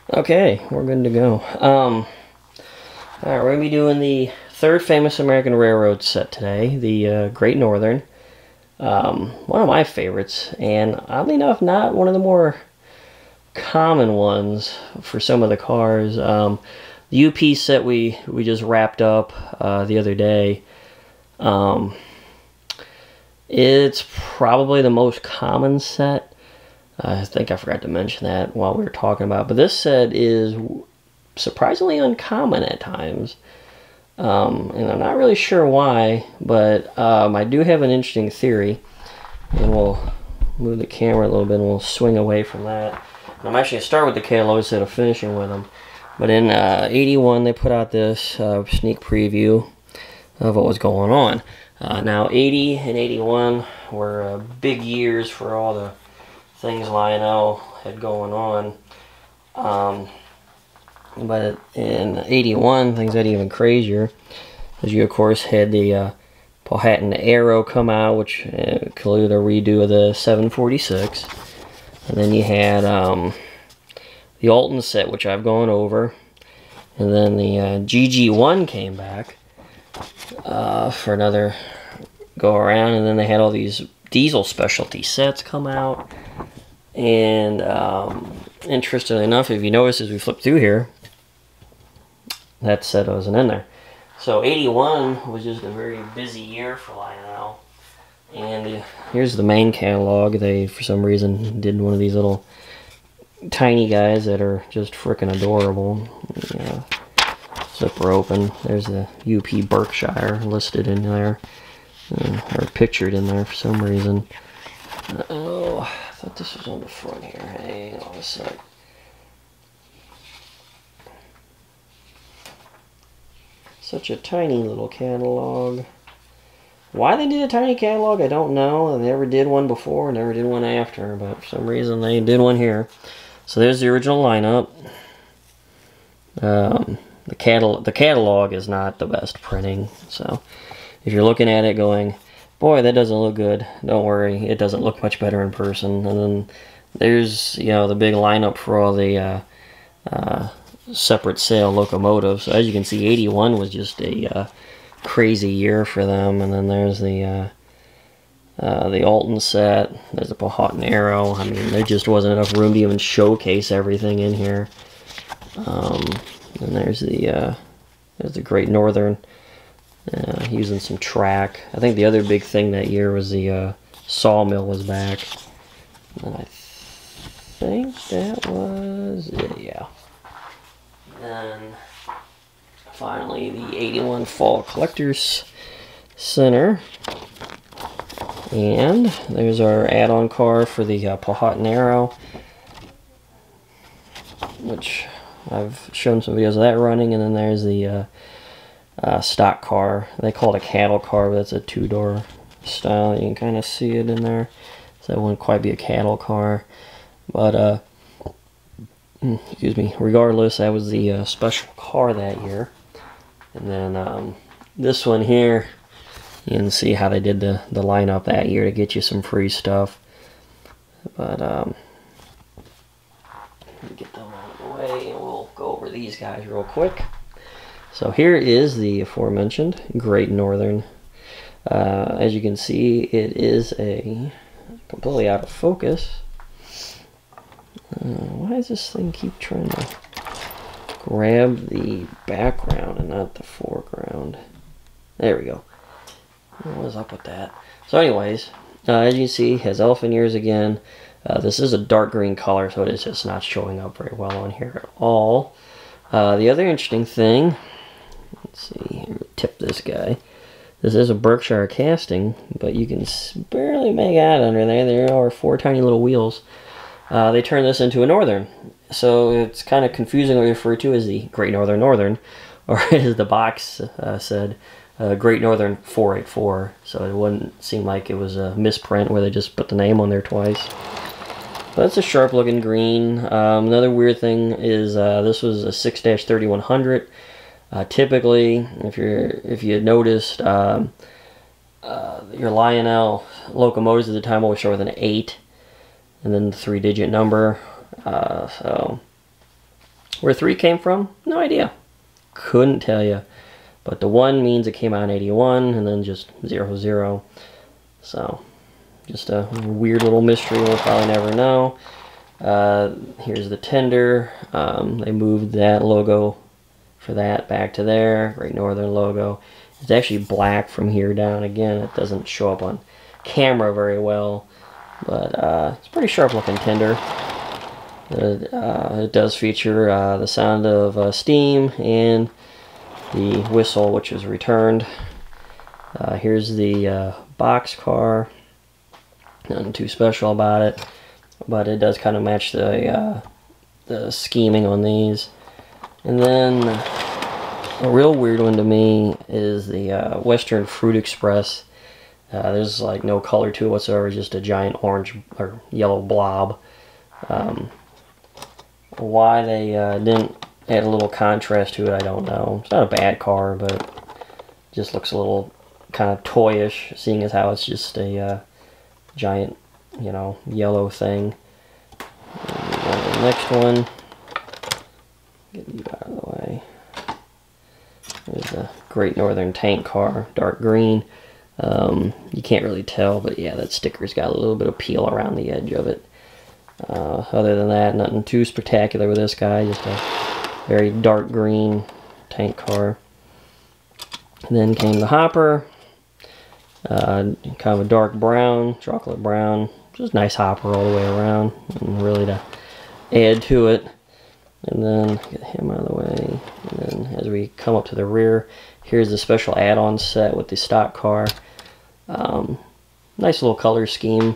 Okay, we're good to go. Alright, we're going to be doing the third famous American railroad set today, the Great Northern. One of my favorites, and oddly enough, not one of the more common ones for some of the cars. The UP set we just wrapped up the other day. It's probably the most common set. I think I forgot to mention that while we were talking about it. But this set is surprisingly uncommon at times. And I'm not really sure why, but I do have an interesting theory. And we'll move the camera a little bit and we'll swing away from that. And I'm actually going to start with the catalog instead of finishing with them. But in 81, they put out this sneak preview of what was going on. Now, 80 and 81 were big years for all the things Lionel had going on. But in 81, things got even crazier. As you, of course, had the Powhatan Arrow come out, which included a redo of the 746. And then you had the Alton set, which I've gone over. And then the GG1 came back for another go around. And then they had all these diesel specialty sets come out. And interestingly enough, if you notice as we flip through here, that set wasn't in there. So 81 was just a very busy year for Lionel. And here's the main catalog. They, for some reason, did one of these little tiny guys that are just freaking adorable. Zipper open. There's the UP Berkshire listed in there, or pictured in there for some reason. Oh, I thought this was on the front here. Hang on a sec. Such a tiny little catalog. Why they did a tiny catalog, I don't know. They never did one before, never did one after, but for some reason they did one here. So there's the original lineup. The catalog is not the best printing, so if you're looking at it going, boy, that doesn't look good, don't worry, it doesn't look much better in person. And then there's, the big lineup for all the separate sale locomotives. So as you can see, 81 was just a crazy year for them. And then there's the Alton set, there's the Powhatan Arrow. I mean, there just wasn't enough room to even showcase everything in here. And there's the Great Northern, using some track. I think the other big thing that year was the sawmill was back. And I think that was it, yeah. And finally, the 81 Fall Collectors Center. And there's our add-on car for the Powhatan Arrow, which I've shown some videos of that running. And then there's the stock car. They call it a cattle car, but it's a two-door style. You can kind of see it in there. So that wouldn't quite be a cattle car. But, excuse me, regardless, that was the special car that year. And then this one here, you can see how they did the lineup that year to get you some free stuff. But let me get them out of the way and we'll go over these guys real quick. So here is the aforementioned Great Northern. As you can see, it is a completely out of focus. Why does this thing keep trying to grab the background and not the foreground? There we go. What was up with that? So anyways, as you can see, has elephant ears again. This is a dark green color, so it is just not showing up very well on here at all. The other interesting thing, let's see, tip this guy. This is a Berkshire casting, but you can barely make out under there. There are four tiny little wheels. They turned this into a Northern, so it's kind of confusingly referred to as the Great Northern Northern, or as the box said, Great Northern 484, so it wouldn't seem like it was a misprint where they just put the name on there twice. But it's a sharp looking green. Another weird thing is this was a 6-3100. Typically, if you had noticed, your Lionel locomotives at the time always start with an 8 and then the 3-digit number. So Where 3 came from, no idea. Couldn't tell you. But the 1 means it came out in 81, and then just 00. So, just a weird little mystery we'll probably never know. Here's the tender. They moved that logo for that back to there. Great Northern logo. It's actually black from here down. Again, it doesn't show up on camera very well, but it's a pretty sharp looking tender. It does feature the sound of steam and the whistle, which is returned. Here's the box car. Nothing too special about it, but it does kind of match the scheming on these. And then a real weird one to me is the Western Fruit Express. There's like no color to it whatsoever, just a giant orange or yellow blob. Why they didn't add a little contrast to it, I don't know. It's not a bad car, but just looks a little kind of toyish, seeing as how it's just a giant, you know, yellow thing. And the next one, get you out of the way. There's a Great Northern tank car, dark green. You can't really tell, but yeah, that sticker's got a little bit of peel around the edge of it. Other than that, nothing too spectacular with this guy, just a very dark green tank car. And then came the hopper, kind of a dark brown, chocolate brown, just nice hopper all the way around, and really to add to it. And then get him out of the way. And then as we come up to the rear, here's the special add-on set with the stock car. Nice little color scheme.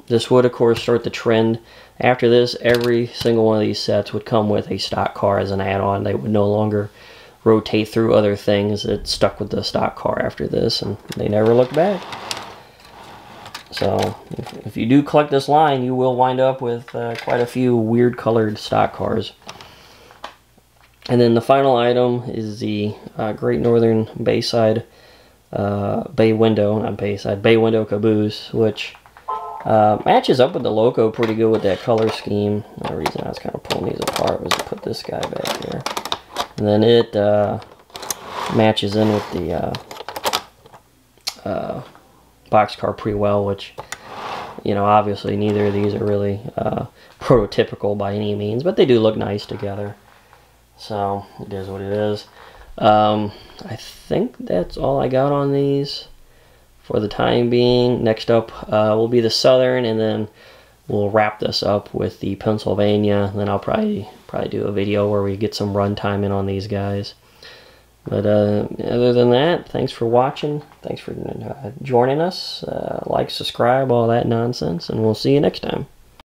This would, of course, start the trend. After this, every single one of these sets would come with a stock car as an add-on. They would no longer rotate through other things. It stuck with the stock car after this, and they never looked back. So, if you do collect this line, you will wind up with quite a few weird colored stock cars. And then the final item is the Great Northern Bayside bay window caboose, which matches up with the logo pretty good with that color scheme. The reason I was kind of pulling these apart was to put this guy back here. And then it matches in with the boxcar pretty well, which, you know, obviously neither of these are really prototypical by any means, but they do look nice together. So it is what it is. I think that's all I got on these for the time being. Next up will be the Southern, and then we'll wrap this up with the Pennsylvania. Then I'll probably do a video where we get some runtime in on these guys. But other than that, thanks for watching. Thanks for joining us. Like, subscribe, all that nonsense, and we'll see you next time.